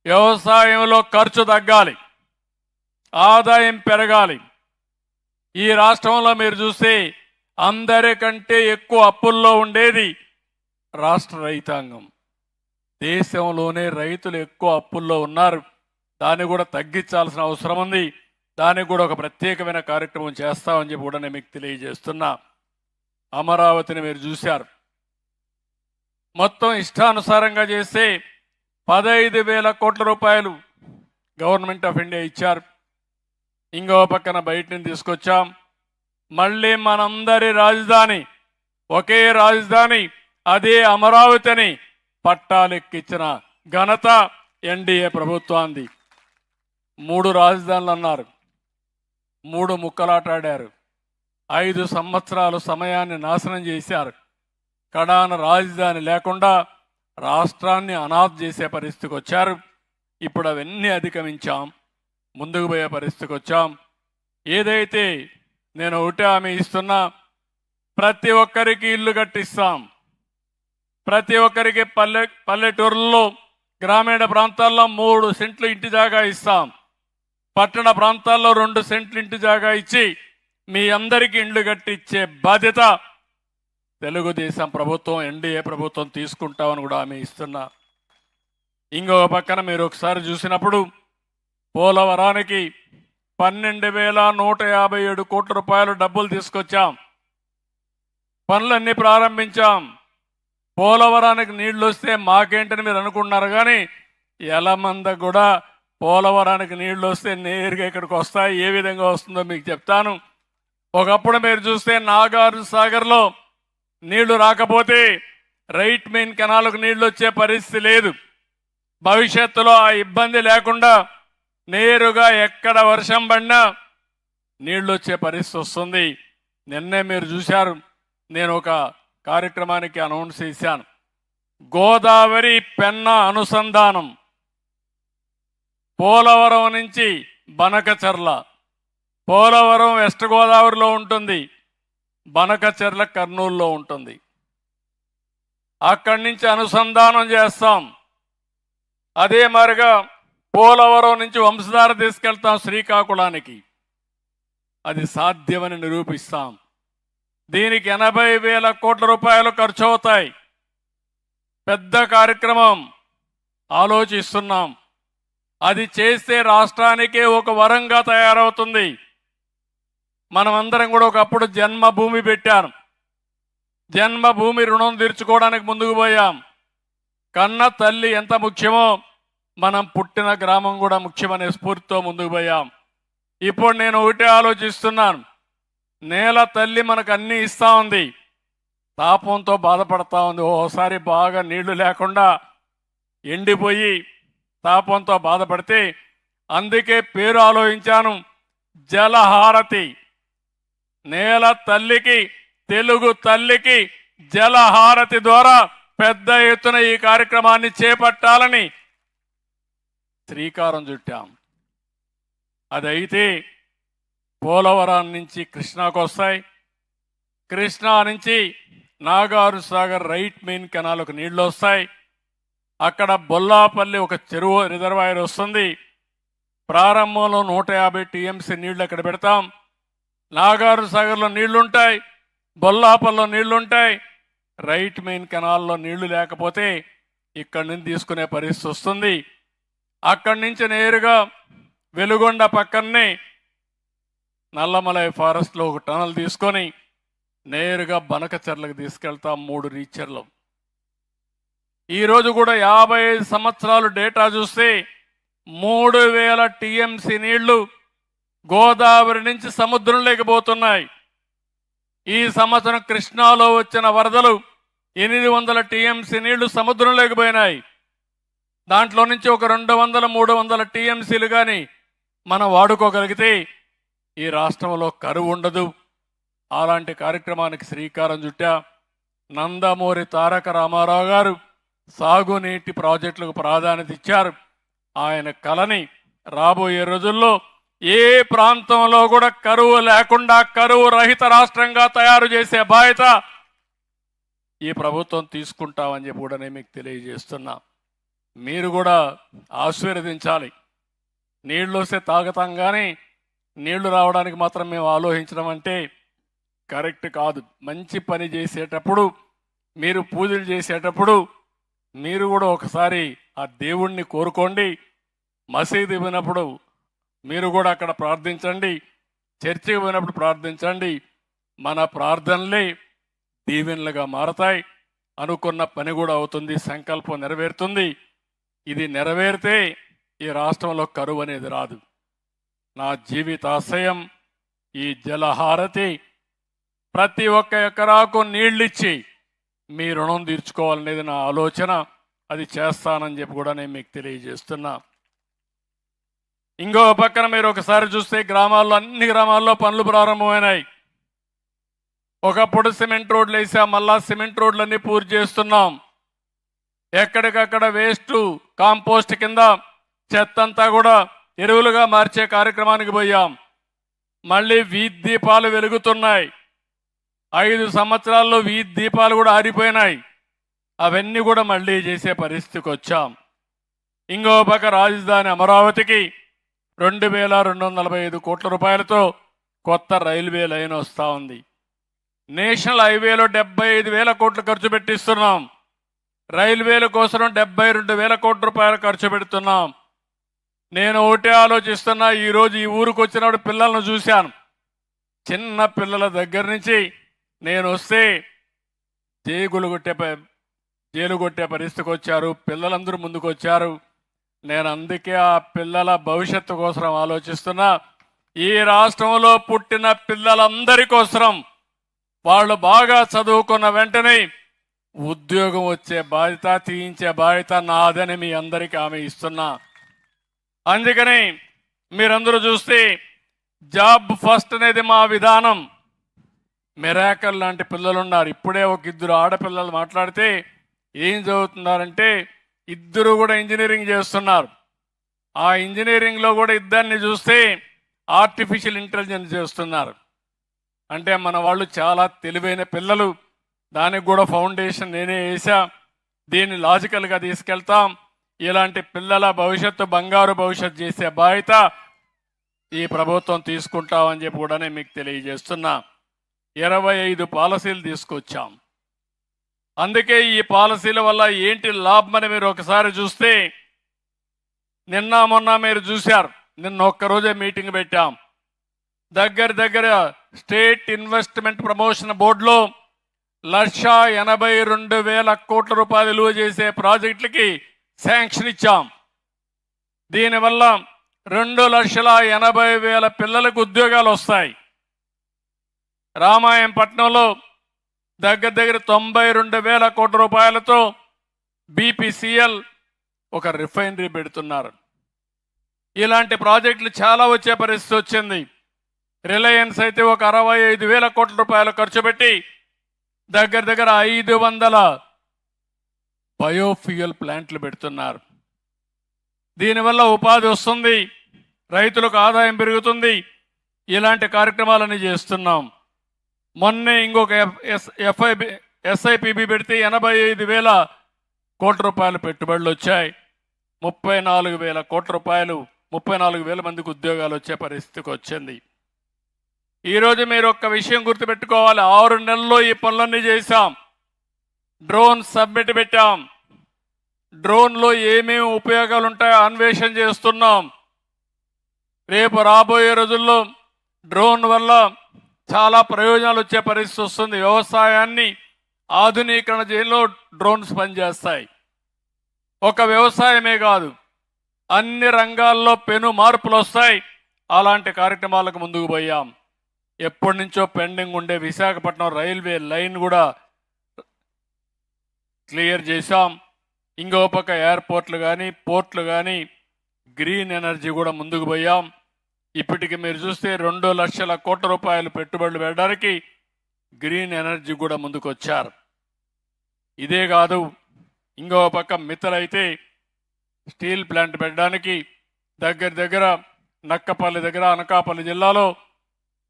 వ్యవసాయంలో ఖర్చు తగ్గాలి, ఆదాయం పెరగాలి. ఈ రాష్ట్రంలో మీరు చూస్తే అందరికంటే ఎక్కువ అప్పుల్లో ఉండేది రాష్ట్ర రైతాంగం. దేశంలోనే రైతులు ఎక్కువ అప్పుల్లో ఉన్నారు. దాన్ని కూడా తగ్గించాల్సిన అవసరం ఉంది. దానికి కూడా ఒక ప్రత్యేకమైన కార్యక్రమం చేస్తామని చెప్పి కూడా నేను మీకు తెలియజేస్తున్నా. అమరావతిని మీరు చూశారు, మొత్తం ఇష్టానుసారంగా చేస్తే 15,000 కోట్ల రూపాయలు గవర్నమెంట్ ఆఫ్ ఇండియా ఇచ్చారు. ఇంకో పక్కన బయట నుంచి తీసుకొచ్చాం. మళ్ళీ మనందరి రాజధాని ఒకే రాజధాని, అదే అమరావతిని పట్టాలెక్కించిన ఘనత ఎన్డీఏ ప్రభుత్వాన్ని. 3 రాజధానులు అన్నారు, 3 ముక్కలాటాడారు. 5 సంవత్సరాలు సమయాన్ని నాశనం చేశారు. కడాన రాజధాని లేకుండా రాష్ట్రాన్ని అనాథ చేసే పరిస్థితికి వచ్చారు. ఇప్పుడు అవన్నీ అధిగమించాం, ముందుకు పోయే పరిస్థితికి వచ్చాం. ఏదైతే నేను ఒకటే హామీ ఇస్తున్నా, ప్రతి ఒక్కరికి ఇల్లు కట్టిస్తాం. ప్రతి ఒక్కరికి పల్లెటూరుల్లో గ్రామీణ ప్రాంతాల్లో 3 సెంట్లు ఇంటి జాగా ఇస్తాం. పట్టణ ప్రాంతాల్లో 2 సెంట్లు ఇంటి జాగా ఇచ్చి మీ అందరికీ ఇండ్లు కట్టించే బాధ్యత తెలుగుదేశం ప్రభుత్వం, ఎన్డీఏ ప్రభుత్వం తీసుకుంటామని కూడా హామీ ఇస్తున్నా. ఇంకొక పక్కన మీరు ఒకసారి చూసినప్పుడు పోలవరానికి 12,157 కోట్ల రూపాయలు డబ్బులు తీసుకొచ్చాం. పనులన్నీ ప్రారంభించాం. పోలవరానికి నీళ్లు వస్తే మాకేంటని మీరు అనుకుంటున్నారు, కానీ ఎలమంద కూడా పోలవరానికి నీళ్లు వస్తే నేరుగా ఇక్కడికి వస్తాయి. ఏ విధంగా వస్తుందో మీకు చెప్తాను. ఒకప్పుడు మీరు చూస్తే నాగార్జున సాగర్లో నీళ్లు రాకపోతే రైట్ మెయిన్ కెనాల్కు నీళ్లు వచ్చే పరిస్థితి లేదు. భవిష్యత్తులో ఆ ఇబ్బంది లేకుండా నేరుగా ఎక్కడ వర్షం పడినా నీళ్లు వచ్చే పరిస్థితి వస్తుంది. నిన్నే మీరు చూశారు, నేను ఒక కార్యక్రమానికి అనౌన్స్ చేశాను. గోదావరి పెన్నా అనుసంధానం పోలవరం నుంచి బనకచర్ల, పోలవరం వెస్ట్ గోదావరిలో ఉంటుంది, బనకచర్ల కర్నూలులో ఉంటుంది. అక్కడి నుంచి అనుసంధానం చేస్తాం. అదే మరిగా పోలవరం నుంచి వంశధార తీసుకెళ్తాం శ్రీకాకుళానికి. అది సాధ్యమని నిరూపిస్తాం. దీనికి 80,000 కోట్ల రూపాయలు ఖర్చు అవుతాయి. పెద్ద కార్యక్రమం ఆలోచిస్తున్నాం. అది చేస్తే రాష్ట్రానికే ఒక వరంగా తయారవుతుంది. మనమందరం కూడా ఒకప్పుడు జన్మభూమి పెట్టాం. జన్మభూమి రుణం తీర్చుకోవడానికి ముందుకు పోయాం. కన్న తల్లి ఎంత ముఖ్యమో మనం పుట్టిన గ్రామం కూడా ముఖ్యమనే స్ఫూర్తితో ముందుకు పోయాం. ఇప్పుడు నేను ఒకటే ఆలోచిస్తున్నాను, నేల తల్లి మనకు అన్నీ ఇస్తూ ఉంది, తాపంతో బాధపడతా ఉంది. ఓసారి బాగా నీళ్లు లేకుండా ఎండిపోయి తాపంతో బాధపడితే అందుకే పేరు ఆలోచించాను, జలహారతి. నేల తల్లికి, తెలుగు తల్లికి జలహారతి ద్వారా పెద్ద ఎత్తున ఈ కార్యక్రమాన్ని చేపట్టాలని శ్రీకారం చుట్టాం. అదైతే పోలవరం నుంచి కృష్ణాకు వస్తాయి, కృష్ణా నుంచి నాగార్జున సాగర్ రైట్ మెయిన్ కెనాల్కు నీళ్లు వస్తాయి. అక్కడ బొల్లాపల్లి ఒక చెరువు రిజర్వాయర్ వస్తుంది. ప్రారంభంలో 150 టీఎంసీ నీళ్లు అక్కడ పెడతాం. నాగార్జున సాగర్లో నీళ్లుంటాయి, బొల్లాపల్లిలో నీళ్లుంటాయి. రైట్ మెయిన్ కెనాల్లో నీళ్లు లేకపోతే ఇక్కడి నుంచి తీసుకునే పరిస్థితి వస్తుంది. అక్కడి నుంచి నేరుగా వెలుగొండ పక్కనే నల్లమలై ఫారెస్ట్లో ఒక టనల్ తీసుకొని నేరుగా బనకచెర్లకు తీసుకెళ్తాం. 3 రీచర్లు. ఈరోజు కూడా 55 సంవత్సరాలు డేటా చూస్తే 3,000 టీఎంసీ నీళ్లు గోదావరి నుంచి సముద్రంలోకి పోతున్నాయి. ఈ సంవత్సరం కృష్ణాలో వచ్చిన వరదలు 800 టీఎంసీ నీళ్లు సముద్రంలోకి పోయినాయి. దాంట్లో నుంచి ఒక 200-300 టీఎంసీలు కానీ మనం వాడుకోగలిగితే ఈ రాష్ట్రంలో కరువు ఉండదు. అలాంటి కార్యక్రమానికి శ్రీకారం చుట్టా. నందమూరి తారక రామారావు గారు సాగునీటి ప్రాజెక్టులకు ప్రాధాన్యత ఇచ్చారు. ఆయన కలని రాబోయే రోజుల్లో ఏ ప్రాంతంలో కూడా కరువు లేకుండా కరువు రహిత రాష్ట్రంగా తయారు చేసే బాధ్యత ఈ ప్రభుత్వం తీసుకుంటామని చెప్పి కూడా నేను మీకు తెలియజేస్తున్నా. మీరు కూడా ఆశీర్వదించాలి. నీళ్ళు వస్తే తాగుతాం కానీ నీళ్లు రావడానికి మాత్రం మేము ఆలోచించడం అంటే కరెక్ట్ కాదు. మంచి పని చేసేటప్పుడు, మీరు పూజలు చేసేటప్పుడు మీరు కూడా ఒకసారి ఆ దేవుణ్ణి కోరుకోండి. మసీదు పోయినప్పుడు మీరు కూడా అక్కడ ప్రార్థించండి, చర్చికి పోయినప్పుడు ప్రార్థించండి. మన ప్రార్థనలే దీవెనలుగా మారతాయి. అనుకున్న పని కూడా అవుతుంది, సంకల్పం నెరవేరుతుంది. ఇది నెరవేరితే ఈ రాష్ట్రంలో కరువు అనేది రాదు. నా జీవితాశయం ఈ జలహారతి, ప్రతి ఒక్క ఎకరాకు నీళ్ళిచ్చి మీ రుణం తీర్చుకోవాలనేది నా ఆలోచన. అది చేస్తానని చెప్పి కూడా నేను మీకు తెలియజేస్తున్నా. ఇంకో పక్కన మీరు ఒకసారి చూస్తే గ్రామాల్లో, అన్ని గ్రామాల్లో పనులు ప్రారంభమైనాయి. ఒకప్పుడు సిమెంట్ రోడ్లు వేసాం, మళ్ళా సిమెంట్ రోడ్లన్నీ పూర్తి చేస్తున్నాం. ఎక్కడికక్కడ వేస్ట్ కాంపోస్ట్ కింద చెత్తంతా కూడా ఎరువులుగా మార్చే కార్యక్రమానికి పోయాం. మళ్ళీ వీధి దీపాలు వెలుగుతున్నాయి. 5 సంవత్సరాల్లో వీధి దీపాలు కూడా ఆరిపోయినాయి. అవన్నీ కూడా మళ్ళీ చేసే పరిస్థితికి వచ్చాం. ఇంకో పక్క రాజధాని అమరావతికి 2245 కోట్ల రూపాయలతో కొత్త రైల్వే లైన్ వస్తూ ఉంది. నేషనల్ హైవేలో 75,000 కోట్లు ఖర్చు పెట్టిస్తున్నాం. రైల్వేల కోసం 72,000 కోట్ల రూపాయలు ఖర్చు పెడుతున్నాం. నేను ఒకటే ఆలోచిస్తున్నా, ఈరోజు ఈ ఊరికి వచ్చినప్పుడు పిల్లలను చూశాను. చిన్న పిల్లల దగ్గర నుంచి నేను వస్తే జైలు కొట్టే పరిస్థితికి వచ్చారు. పిల్లలందరూ ముందుకు వచ్చారు. నేను అందుకే ఆ పిల్లల భవిష్యత్తు కోసం ఆలోచిస్తున్నా. ఈ రాష్ట్రంలో పుట్టిన పిల్లలందరి కోసం, వాళ్ళు బాగా చదువుకున్న వెంటనే ఉద్యోగం వచ్చే బాధ్యత, తీయించే బాధ్యత నాదని మీ అందరికీ హామీ ఇస్తున్నా. అందుకని మీరందరూ చూస్తే జాబ్ ఫస్ట్ అనేది మా విధానం. మిరాకల్ లాంటి పిల్లలు ఉన్నారు. ఇప్పుడే ఒక 2 ఆడపిల్లలు మాట్లాడితే ఏం చదువుతున్నారంటే ఇద్దరు కూడా ఇంజనీరింగ్ చేస్తున్నారు. ఆ ఇంజనీరింగ్లో కూడా ఇద్దరిని చూస్తే ఆర్టిఫిషియల్ ఇంటెలిజెన్స్ చేస్తున్నారు. అంటే మన వాళ్ళు చాలా తెలివైన పిల్లలు. దానికి కూడా ఫౌండేషన్ నేనే వేసా. దీన్ని లాజికల్గా తీసుకెళ్తాం. ఇలాంటి పిల్లల భవిష్యత్తు, బంగారు భవిష్యత్తు చేసే బాధ్యత ఈ ప్రభుత్వం తీసుకుంటామని చెప్పి కూడా నేను మీకు తెలియజేస్తున్నా. 25 పాలసీలు తీసుకొచ్చాం. అందుకే ఈ పాలసీల వల్ల ఏంటి లాభమని మీరు ఒకసారి చూస్తే, నిన్న మొన్న మీరు చూశారు, నిన్న ఒక్కరోజే మీటింగ్ పెట్టాం. దగ్గర స్టేట్ ఇన్వెస్ట్మెంట్ ప్రమోషన్ బోర్డులో 1,82,000 కోట్ల రూపాయలు విలువ చేసే ప్రాజెక్టులకి శాంక్షన్ ఇచ్చాం. దీనివల్ల 2,80,000 పిల్లలకు ఉద్యోగాలు వస్తాయి. రామాయంపట్నంలో దగ్గర 92,000 కోట్ల రూపాయలతో బీపీసీఎల్ ఒక రిఫైనరీ పెడుతున్నారు. ఇలాంటి ప్రాజెక్టులు చాలా వచ్చే పరిస్థితి వచ్చింది. రిలయన్స్ అయితే ఒక 65,000 కోట్ల రూపాయలు ఖర్చు పెట్టి దగ్గర 500 బయోఫ్యూయల్ ప్లాంట్లు పెడుతున్నారు. దీనివల్ల ఉపాధి వస్తుంది, రైతులకు ఆదాయం పెరుగుతుంది. ఇలాంటి కార్యక్రమాలన్నీ చేస్తున్నాం. మొన్నే ఇంకొక ఎస్ఐపిబి పెడితే 85,000 కోట్ల రూపాయలు పెట్టుబడులు వచ్చాయి. 34,000 కోట్ల రూపాయలు, 34,000 మందికి ఉద్యోగాలు వచ్చే పరిస్థితికి వచ్చింది. ఈరోజు మీరు ఒక్క విషయం గుర్తుపెట్టుకోవాలి. 6 నెలల్లో ఈ పనులన్నీ చేశాం. డ్రోన్ సబ్మిట్ పెట్టాం. డ్రోన్లో ఏమేమి ఉపయోగాలు ఉంటాయో అన్వేషణ చేస్తున్నాం. రేపు రాబోయే రోజుల్లో డ్రోన్ వల్ల చాలా ప్రయోజనాలు వచ్చే పరిస్థితి వస్తుంది. వ్యవసాయాన్ని ఆధునీకరణ చేయడంలో డ్రోన్స్ పనిచేస్తాయి. ఒక వ్యవసాయమే కాదు, అన్ని రంగాల్లో పెను మార్పులు వస్తాయి. అలాంటి కార్యక్రమాలకు ముందుకు పోయాం. ఎప్పటి నుంచో పెండింగ్ ఉండే విశాఖపట్నం రైల్వే లైన్ కూడా క్లియర్ చేశాం. ఇంకో పక్క ఎయిర్పోర్ట్లు కానీ, పోర్ట్లు కానీ, గ్రీన్ ఎనర్జీ కూడా ముందుకు పోయాం. ఇప్పటికి మీరు చూస్తే 2 లక్షల కోట్ల రూపాయలు పెట్టుబడులు పెట్టడానికి గ్రీన్ ఎనర్జీ కూడా ముందుకు వచ్చారు. ఇదే కాదు, ఇంకో పక్క మిత్తలైతే స్టీల్ ప్లాంట్ పెట్టడానికి దగ్గర నక్కపల్లి దగ్గర అనకాపల్లి జిల్లాలో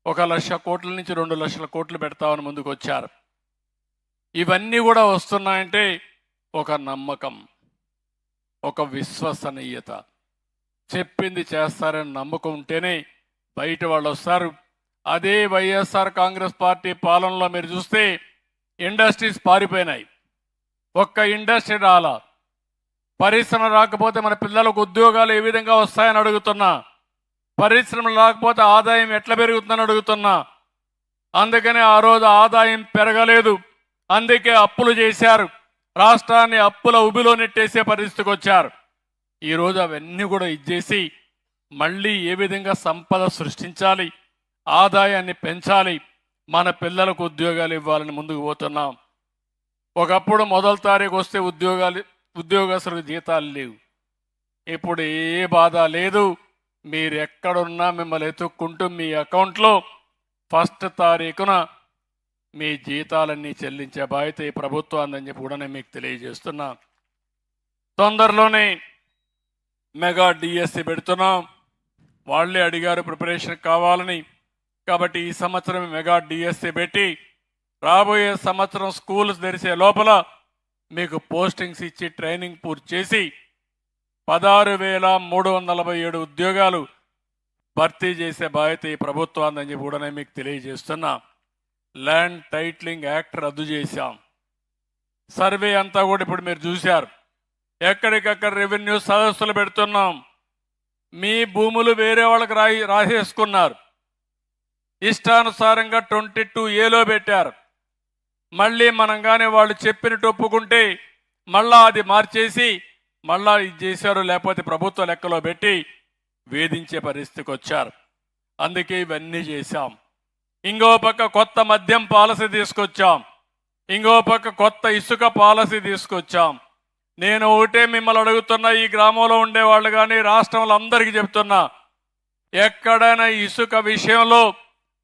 1,00,000 కోట్ల నుంచి 2 లక్షల కోట్లు పెడతామని ముందుకు వచ్చారు. ఇవన్నీ కూడా వస్తున్నాయంటే ఒక నమ్మకం. ఒక విశ్వసనీయత. చెప్పింది చేస్తారని నమ్మకం ఉంటేనే బయట వాళ్ళు వస్తారు. అదే వైఎస్ఆర్ కాంగ్రెస్ పార్టీ పాలనలో మీరు చూస్తే ఇండస్ట్రీస్ పారిపోయినాయి. ఒక్క ఇండస్ట్రీ రాలా. పరిశ్రమ రాకపోతే మన పిల్లలకు ఉద్యోగాలు ఏ విధంగా వస్తాయని అడుగుతున్నా. పరిశ్రమలు రాకపోతే ఆదాయం ఎట్లా పెరుగుతుందని అడుగుతున్నా. అందుకనే ఆ రోజు ఆదాయం పెరగలేదు. అందుకే అప్పులు చేశారు. రాష్ట్రాన్ని అప్పుల ఉబిలో నెట్టేసే పరిస్థితికి వచ్చారు. ఈరోజు అవన్నీ కూడా ఇచ్చేసి మళ్ళీ ఏ విధంగా సంపద సృష్టించాలి, ఆదాయాన్ని పెంచాలి, మన పిల్లలకు ఉద్యోగాలు ఇవ్వాలని ముందుకు పోతున్నాం. ఒకప్పుడు మొదటి తారీఖు వస్తే ఉద్యోగస్తులకు జీతాలు లేవు. ఇప్పుడు ఏ బాధ లేదు. మీరు ఎక్కడున్నా మిమ్మల్ని ఎత్తుక్కుంటూ మీ అకౌంట్లో ఫస్ట్ తారీఖున మీ జీతాలన్నీ చెల్లించే బాధ్యత ఈ ప్రభుత్వాన్ని అని చెప్పి కూడా నేను మీకు తెలియజేస్తున్నా. తొందరలోనే మెగా డిఎస్సి పెడుతున్నాం. వాళ్ళే అడిగారు ప్రిపరేషన్ కావాలని. కాబట్టి ఈ సంవత్సరం మెగా డిఎస్సి పెట్టి రాబోయే సంవత్సరం స్కూల్స్ తెరిచే లోపల మీకు పోస్టింగ్స్ ఇచ్చి ట్రైనింగ్ పూర్తి చేసి 16,347 ఉద్యోగాలు భర్తీ చేసే బాధ్యత ఈ ప్రభుత్వాన్ని అని చెప్పి కూడా నేను మీకు తెలియజేస్తున్నా. ల్యాండ్ టైటిలింగ్ యాక్ట్ రద్దు చేశాం. సర్వే అంతా కూడా ఇప్పుడు మీరు చూశారు. ఎక్కడికక్కడ రెవెన్యూ సదస్సులు పెడుతున్నాం. మీ భూములు వేరే వాళ్ళకి రాసేసుకున్నారు. ఇష్టానుసారంగా 22A పెట్టారు. మళ్ళీ మనం కానీ వాళ్ళు చెప్పినట్టు ఒప్పుకుంటే మళ్ళా అది మార్చేసి మళ్ళా ఇది చేశారు, లేకపోతే ప్రభుత్వ లెక్కలో పెట్టి వేధించే పరిస్థితికి వచ్చారు. అందుకే ఇవన్నీ చేశాం. ఇంకో పక్క కొత్త మద్యం పాలసీ తీసుకొచ్చాం. ఇంకో పక్క కొత్త ఇసుక పాలసీ తీసుకొచ్చాం. నేను ఒకటే మిమ్మల్ని అడుగుతున్నా, ఈ గ్రామంలో ఉండేవాళ్ళు కానీ రాష్ట్రంలో అందరికీ చెప్తున్నా, ఎక్కడైనా ఇసుక విషయంలో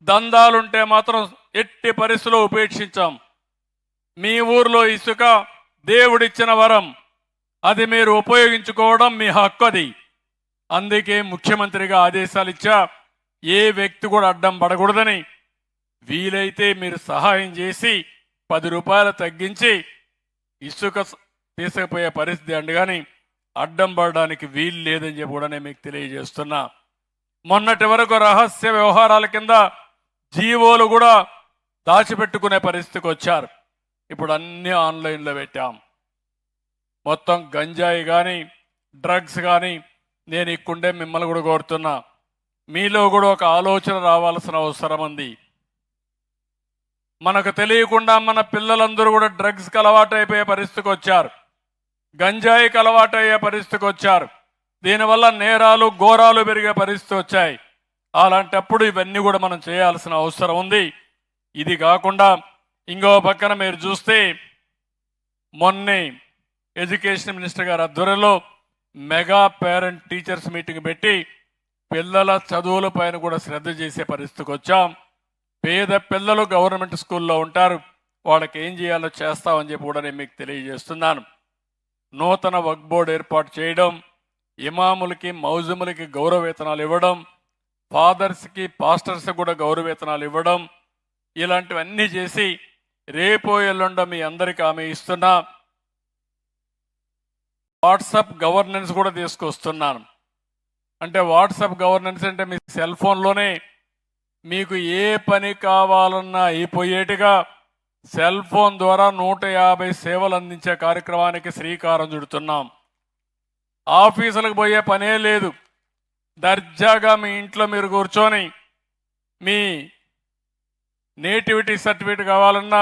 దందాలుంటే మాత్రం ఎట్టి పరిస్థితుల్లో ఉపేక్షించాం. మీ ఊర్లో ఇసుక దేవుడిచ్చిన వరం, అది మీరు ఉపయోగించుకోవడం మీ హక్కు. అది అందుకే ముఖ్యమంత్రిగా ఆదేశాలు ఇచ్చా, ఏ వ్యక్తి కూడా అడ్డం పడకూడదని. వీలైతే మీరు సహాయం చేసి 10 రూపాయలు తగ్గించి ఇసుక తీసుకుపోయే పరిస్థితి అండి, కానీ అడ్డం పడడానికి వీలు లేదని చెప్పి కూడా నేను మీకు తెలియజేస్తున్నా. మొన్నటి వరకు రహస్య వ్యవహారాల కింద జీవోలు కూడా దాచిపెట్టుకునే పరిస్థితికి వచ్చారు. ఇప్పుడు అన్నీ ఆన్లైన్లో పెట్టాం. మొత్తం గంజాయి కానీ డ్రగ్స్ కానీ నేను ఇక్కడే మిమ్మల్ని కూడా కోరుతున్నా, మీలో కూడా ఒక ఆలోచన రావాల్సిన అవసరం ఉంది. మనకు తెలియకుండా మన పిల్లలందరూ కూడా డ్రగ్స్కి అలవాటు అయిపోయే పరిస్థితికి వచ్చారు. గంజాయికి అలవాటు అయ్యే పరిస్థితికి వచ్చారు. దీనివల్ల నేరాలు ఘోరాలు పెరిగే పరిస్థితి వచ్చాయి. అలాంటప్పుడు ఇవన్నీ కూడా మనం చేయాల్సిన అవసరం ఉంది. ఇది కాకుండా ఇంకో పక్కన మీరు చూస్తే మొన్నే ఎడ్యుకేషన్ మినిస్టర్ గారి ఆధ్వర్యంలో మెగా పేరెంట్ టీచర్స్ మీటింగ్ పెట్టి పిల్లల చదువుల పైన కూడా శ్రద్ధ చేసే పరిస్థితికి వచ్చాం. పేద పిల్లలు గవర్నమెంట్ స్కూల్లో ఉంటారు, వాళ్ళకి ఏం చేయాలో చేస్తామని చెప్పి కూడా నేను మీకు తెలియజేస్తున్నాను. నూతన వక్ఫ్ బోర్డు ఏర్పాటు చేయడం, ఇమాములకి మౌజుములకి గౌరవ వేతనాలు ఇవ్వడం, ఫాదర్స్కి పాస్టర్స్కి కూడా గౌరవ వేతనాలు ఇవ్వడం, ఇలాంటివన్నీ చేసి రేపో ఎల్లుండో మీ అందరికీ ఆమె ఇస్తున్నా. వాట్సాప్ గవర్నెన్స్ కూడా తీసుకొస్తున్నాను. అంటే వాట్సాప్ గవర్నెన్స్ అంటే మీ సెల్ ఫోన్లోనే మీకు ఏ పని కావాలన్నా అయిపోయేట్టుగా సెల్ ఫోన్ ద్వారా 150 సేవలు అందించే కార్యక్రమానికి శ్రీకారం చుడుతున్నాం. ఆఫీసులకు పోయే పనే లేదు. దర్జాగా మీ ఇంట్లో మీరు కూర్చొని మీ నేటివిటీ సర్టిఫికేట్ కావాలన్నా,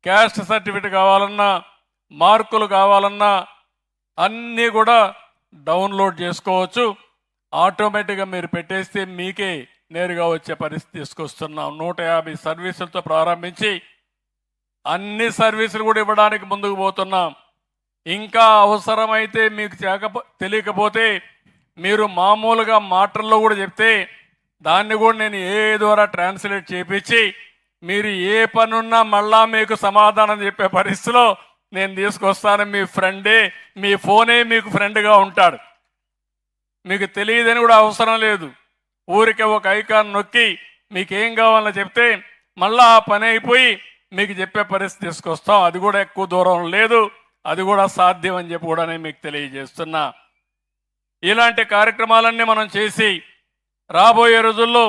క్యాస్ట్ సర్టిఫికేట్ కావాలన్నా, మార్కులు కావాలన్నా అన్నీ కూడా డౌన్లోడ్ చేసుకోవచ్చు. ఆటోమేటిక్గా మీరు పెట్టేస్తే మీకే నేరుగా వచ్చే పరిస్థితి తీసుకొస్తున్నాం. 150 సర్వీసులతో ప్రారంభించి అన్ని సర్వీసులు కూడా ఇవ్వడానికి ముందుకు పోతున్నాం. ఇంకా అవసరమైతే మీకు తెలియకపోతే మీరు మామూలుగా మాటల్లో కూడా చెప్తే దాన్ని కూడా నేను ఏ ద్వారా ట్రాన్స్లేట్ చేపించి మీరు ఏ పనున్నా మళ్ళా మీకు సమాధానం చెప్పే పరిస్థితిలో నేను తీసుకొస్తాను. మీ ఫ్రెండే, మీ ఫోనే మీకు ఫ్రెండ్గా ఉంటాడు. మీకు తెలియదని కూడా అవసరం లేదు. ఊరికే ఒక ఐకాన్ నొక్కి మీకేం కావాలో చెప్తే మళ్ళా ఆ పని అయిపోయి మీకు చెప్పే పరిస్థితి తీసుకొస్తాం. అది కూడా ఎక్కువ దూరం లేదు. అది కూడా సాధ్యం అని చెప్పి కూడా నేను మీకు తెలియజేస్తున్నా. ఇలాంటి కార్యక్రమాలన్నీ మనం చేసి రాబోయే రోజుల్లో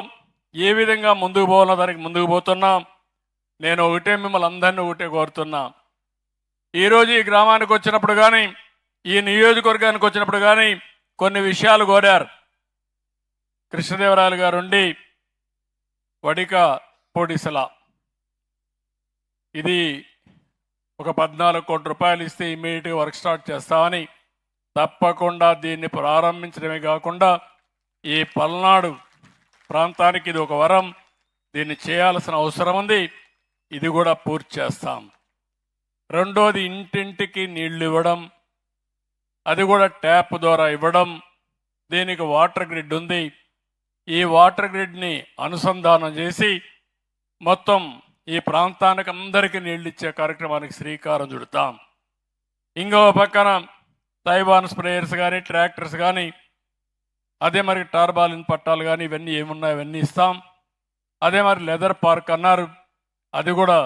ఏ విధంగా ముందుకు పోవాలో దానికి ముందుకు పోతున్నాం. నేను ఒకటే మిమ్మల్ని అందరినీ ఒకటే కోరుతున్నా, ఈరోజు ఈ గ్రామానికి వచ్చినప్పుడు కానీ ఈ నియోజకవర్గానికి వచ్చినప్పుడు కానీ కొన్ని విషయాలు కోరారు. కృష్ణదేవరాయలు గారు ఉండి వడిక పోటీసల ఇది ఒక 14 కోట్ల రూపాయలు ఇస్తే ఇమ్మీడియట్గా వర్క్ స్టార్ట్ చేస్తామని, తప్పకుండా దీన్ని ప్రారంభించడమే కాకుండా ఈ పల్నాడు ప్రాంతానికి ఇది ఒక వరం, దీన్ని చేయాల్సిన అవసరం ఉంది, ఇది కూడా పూర్తి చేస్తాం. రెండోది ఇంటింటికి నీళ్లు ఇవ్వడం, అది కూడా ట్యాప్ ద్వారా ఇవ్వడం. దీనికి వాటర్ గ్రిడ్ ఉంది, ఈ వాటర్ గ్రిడ్ని అనుసంధానం చేసి మొత్తం ఈ ప్రాంతానికి అందరికీ నీళ్ళు ఇచ్చే కార్యక్రమానికి శ్రీకారం చుడతాం. ఇంకో పక్కన తైవాన్ స్ప్రేయర్స్ కానీ ట్రాక్టర్స్ కానీ అదే మరి టార్బాలిన్ పట్టాలు కానీ ఇవన్నీ ఏమున్నాయి అవన్నీ ఇస్తాం. అదే మరి లెదర్ పార్క్ అన్నారు, అది కూడా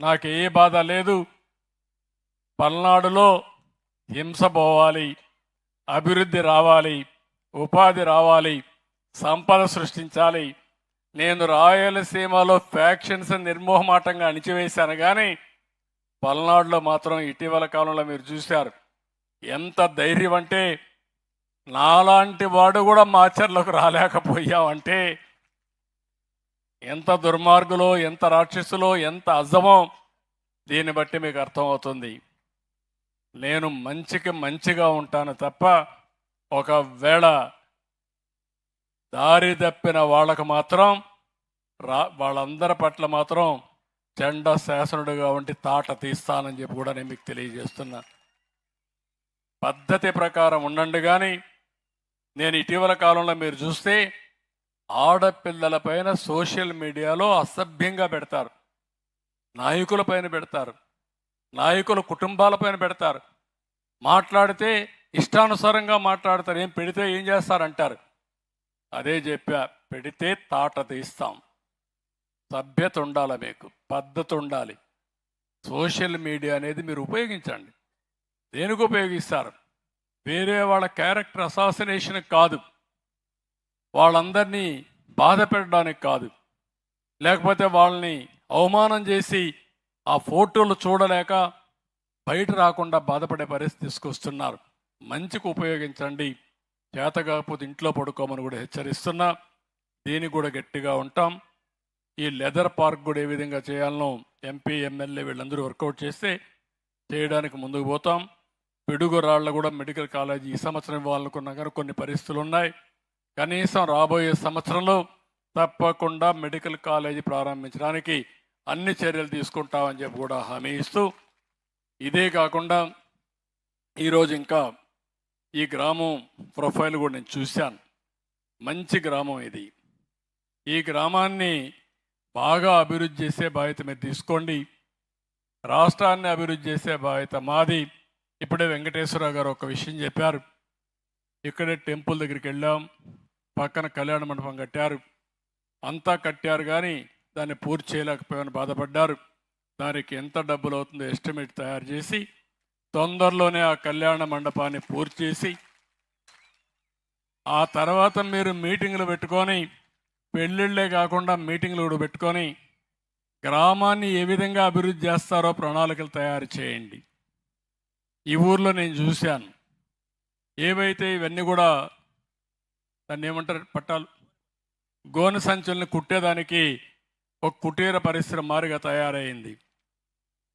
నాకు ఏ బాధ లేదు. పల్నాడులో హింస పోవాలి, అభివృద్ధి రావాలి, ఉపాధి రావాలి, సంపద సృష్టించాలి. నేను రాయలసీమలో ఫ్యాక్షన్స్ నిర్మోహమాటంగా అణిచివేశాను, కానీ పల్నాడులో మాత్రం ఇటీవల కాలంలో మీరు చూశారు ఎంత ధైర్యం అంటే, నాలాంటి వాడు కూడా మాచర్లకు రాలేకపోయామంటే ఎంత దుర్మార్గులో, ఎంత రాక్షసులో, ఎంత అజమో దీన్ని బట్టి మీకు అర్థమవుతుంది. నేను మంచికి మంచిగా ఉంటాను తప్ప ఒకవేళ దారి తప్పిన వాళ్ళకు మాత్రం వాళ్ళందరి పట్ల మాత్రం చండ శాసనుడిగా ఉండి తాట తీస్తానని చెప్పి కూడా నేను మీకు తెలియజేస్తున్నా. పద్ధతి ప్రకారం ఉండండి. కానీ నేను ఇటీవల కాలంలో మీరు చూస్తే ఆడపిల్లల పైన సోషల్ మీడియాలో అసభ్యంగా పెడతారు, నాయకుల పైన పెడతారు, నాయకుల కుటుంబాల పైన పెడతారు, మాట్లాడితే ఇష్టానుసారంగా మాట్లాడతారు. ఏం పెడితే ఏం చేస్తారంటారు. అదే చెప్పా, పెడితే తాట తీస్తాం. సభ్యత ఉండాలి, మీకు పద్ధతి ఉండాలి. సోషల్ మీడియా అనేది మీరు ఉపయోగించండి. దేనికి ఉపయోగిస్తారు? వేరే వాళ్ళ క్యారెక్టర్ అసాసినేషన్ కాదు, వాళ్ళందరినీ బాధ పెట్టడానికి కాదు, లేకపోతే వాళ్ళని అవమానం చేసి ఆ ఫోటోలు చూడలేక బయట రాకుండా బాధపడే పరిస్థితి తీసుకొస్తున్నారు. మంచికి ఉపయోగించండి, చేత కాకపోతే ఇంట్లో పడుకోమని కూడా హెచ్చరిస్తున్నా. దీనికి కూడా గట్టిగా ఉంటాం. ఈ లెదర్ పార్క్ కూడా ఏ విధంగా చేయాలనో ఎంపీ ఎమ్మెల్యే వీళ్ళందరూ వర్కౌట్ చేస్తే చేయడానికి ముందుకు పోతాం. పిడుగురాళ్ళ కూడా మెడికల్ కాలేజీ ఈ సంవత్సరం ఇవ్వాలనుకున్నా కానీ కొన్ని పరిస్థితులు ఉన్నాయి. కనీసం రాబోయే సంవత్సరంలో తప్పకుండా మెడికల్ కాలేజీ ప్రారంభించడానికి అన్ని చర్యలు తీసుకుంటామని చెప్పి కూడా హామీ ఇస్తూ, ఇదే కాకుండా ఈరోజు ఇంకా ఈ గ్రామం ప్రొఫైల్ కూడా నేను చూశాను. మంచి గ్రామం ఇది. ఈ గ్రామాన్ని బాగా అభివృద్ధి చేసే బాధ్యత మీరు తీసుకోండి. రాష్ట్రాన్ని అభివృద్ధి చేసే బాధ్యత మాది. ఇప్పుడే వెంకటేశ్వరరావు గారు ఒక విషయం చెప్పారు. ఇక్కడే టెంపుల్ దగ్గరికి వెళ్ళాం, పక్కన కళ్యాణ మండపం కట్టారు, అంతా కట్టారు కానీ దాన్ని పూర్తి చేయలేకపోయామని బాధపడ్డారు. దానికి ఎంత డబ్బులు అవుతుందో ఎస్టిమేట్ తయారు చేసి తొందరలోనే ఆ కళ్యాణ మండపాన్ని పూర్తి చేసి ఆ తర్వాత మీరు మీటింగులు పెట్టుకొని, పెళ్ళిళ్ళే కాకుండా మీటింగులు కూడా పెట్టుకొని గ్రామాన్ని ఏ విధంగా అభివృద్ధి చేస్తారో ప్రణాళికలు తయారు చేయండి. ఈ ఊర్లో నేను చూశాను, ఏవైతే ఇవన్నీ కూడా దాన్ని ఏమంటారు, పట్టాలు, గోనె సంచుల్ని కుట్టేదానికి ఒక కుటీర పరిశ్రమ మారిగా తయారైంది.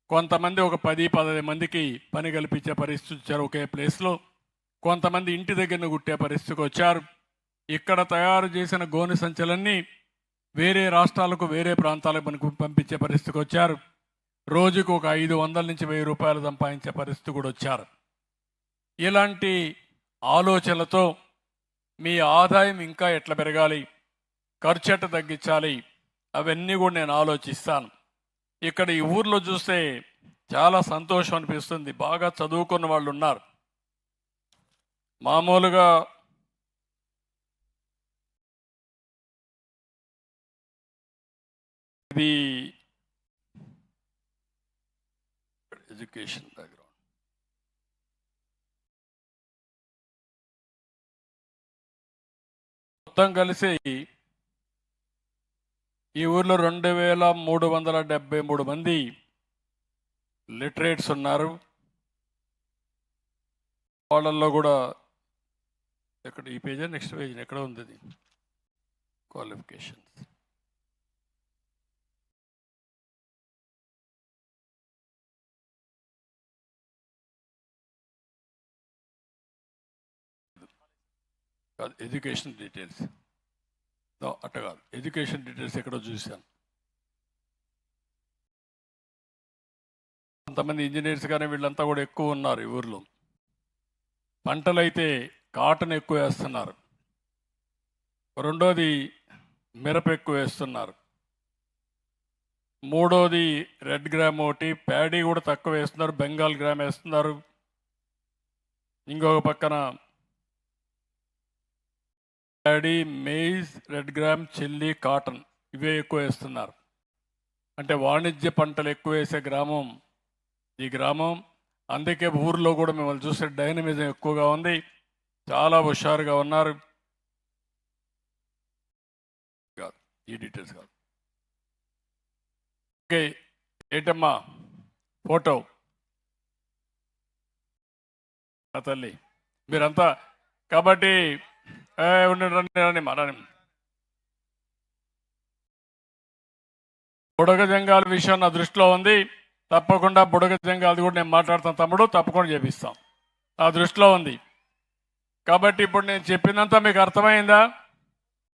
కొంతమంది ఒక 10-15 మందికి పని కల్పించే పరిస్థితి వచ్చారు ఒకే ప్లేస్లో. కొంతమంది ఇంటి దగ్గర కుట్టే పరిస్థితికి వచ్చారు. ఇక్కడ తయారు చేసిన గోనె సంచులన్నీ వేరే రాష్ట్రాలకు, వేరే ప్రాంతాలకు మనకు పంపించే పరిస్థితికి వచ్చారు. రోజుకు ఒక 500 నుంచి 1000 రూపాయలు సంపాదించే పరిస్థితి కూడా వచ్చారు. ఇలాంటి ఆలోచనలతో మీ ఆదాయం ఇంకా ఎట్లా పెరగాలి, ఖర్చు ఎట్లా తగ్గించాలి, అవన్నీ కూడా నేను ఆలోచిస్తాను. ఇక్కడ ఈ ఊర్లో చూస్తే చాలా సంతోషం అనిపిస్తుంది. బాగా చదువుకున్న వాళ్ళు ఉన్నారు. మామూలుగా ఇది ఎడ్యుకేషన్ బ్యాక్గ్రౌండ్. మొత్తం కలిసి ఈ ఊర్లో 2373 మంది లిటరేట్స్ ఉన్నారు. వాళ్ళల్లో కూడా ఎక్కడ ఈ పేజీ నెక్స్ట్ పేజీ ఎక్కడ ఉంది అది క్వాలిఫికేషన్స్. ఎడ్యుకేషన్ డీటెయిల్స్ అట్ట కాదు, ఎడ్యుకేషన్ డీటెయిల్స్ ఎక్కడో చూశాను. కొంతమంది ఇంజనీర్స్ కానీ వీళ్ళంతా కూడా ఎక్కువ ఉన్నారు ఈ ఊర్లో. పంటలైతే కాటన్ ఎక్కువ వేస్తున్నారు, రెండోది మిరప ఎక్కువ వేస్తున్నారు, మూడోది రెడ్ గ్రామ్ ఒకటి, ప్యాడీ కూడా తక్కువ వేస్తున్నారు, బెంగాల్ గ్రామ్ వేస్తున్నారు. ఇంకొక పక్కన paddy, maize, red gram, chilli, cotton ఇవే ఎక్కువ వేస్తున్నారు. అంటే వాణిజ్య పంటలు ఎక్కువ వేసే గ్రామం ఈ గ్రామం. అందుకే ఊర్లో కూడా మిమ్మల్ని చూసే డైనమిజం ఎక్కువగా ఉంది, చాలా హుషారుగా ఉన్నారు. కాదు ఈ డీటెయిల్స్ కాదు. ఓకే ఏంటమ్మా ఫోటో తల్లి మీరంతా కాబట్టి రండి మారాని. బుడగ జంగాల విషయం నా దృష్టిలో ఉంది, తప్పకుండా బుడగ జంగాలది కూడా నేను మాట్లాడతాను తమ్ముడు, తప్పకుండా చేపిస్తాం, నా దృష్టిలో ఉంది. కాబట్టి ఇప్పుడు నేను చెప్పినంత మీకు అర్థమైందా?